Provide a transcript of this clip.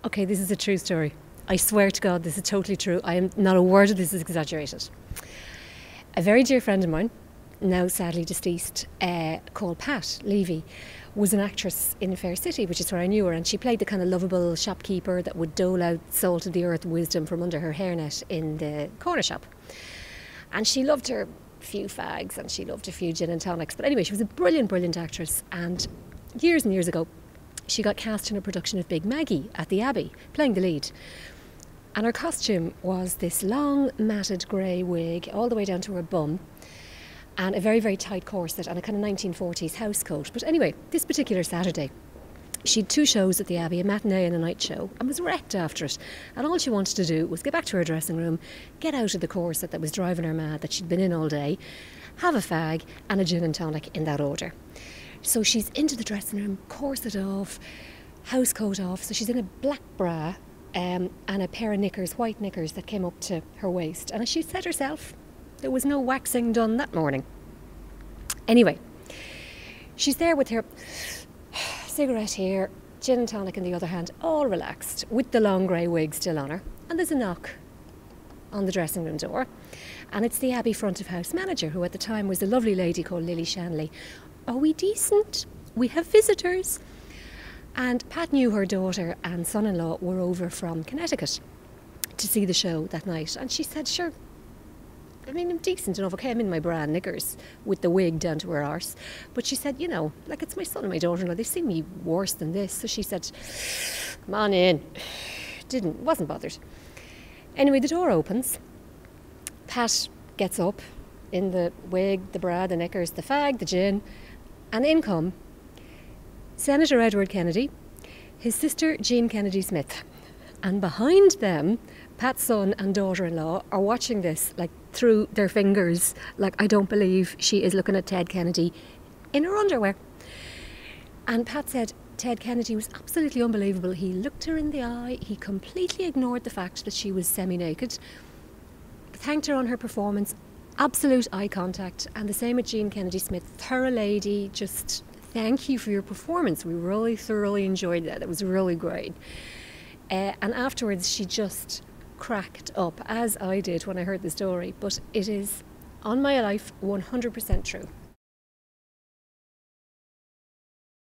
Okay, this is a true story. I swear to God, this is totally true. I am not a word of this is exaggerated. A very dear friend of mine, now sadly deceased, called Pat Levy, was an actress in Fair City, which is where I knew her, and she played the kind of lovable shopkeeper that would dole out salt of the earth wisdom from under her hairnet in the corner shop. And she loved her few fags and she loved a few gin and tonics. But anyway, she was a brilliant, brilliant actress, and years ago, she got cast in a production of Big Maggie at the Abbey, playing the lead. And her costume was this long, matted grey wig all the way down to her bum, and a very, very tight corset and a kind of 1940s house coat. But anyway, this particular Saturday, she had 2 shows at the Abbey, a matinee and a night show, and was wrecked after it. And all she wanted to do was get back to her dressing room, get out of the corset that was driving her mad, that she'd been in all day, have a fag and a gin and tonic in that order. So she's into the dressing room, corset off, house coat off, so she's in a black bra and a pair of knickers, white knickers that came up to her waist. And as she said herself, there was no waxing done that morning. Anyway, she's there with her cigarette here, gin and tonic in the other hand, all relaxed, with the long grey wig still on her. And there's a knock on the dressing room door, and it's the Abbey front of house manager, who at the time was a lovely lady called Lily Shanley. Are we decent? We have visitors. And Pat knew her daughter and son-in-law were over from Connecticut to see the show that night. And she said, sure, I mean, I'm decent enough. Okay, I'm in my bra and knickers with the wig down to her arse. But she said, you know, like, it's my son and my daughter-in-law. They've seen me worse than this. So she said, come on in. Wasn't bothered. Anyway, the door opens. Pat gets up in the wig, the bra, the knickers, the fag, the gin. And in come Senator Edward Kennedy, his sister Jean Kennedy Smith. And behind them, Pat's son and daughter-in-law are watching this like through their fingers, like, I don't believe she is looking at Ted Kennedy in her underwear. And Pat said Ted Kennedy was absolutely unbelievable. He looked her in the eye, he completely ignored the fact that she was semi-naked, thanked her on her performance, absolute eye contact, and the same with Jean Kennedy Smith, thorough lady, just thank you for your performance. We really thoroughly enjoyed that. It was really great. And afterwards she just cracked up, as I did when I heard the story. But it is, on my life, 100% true.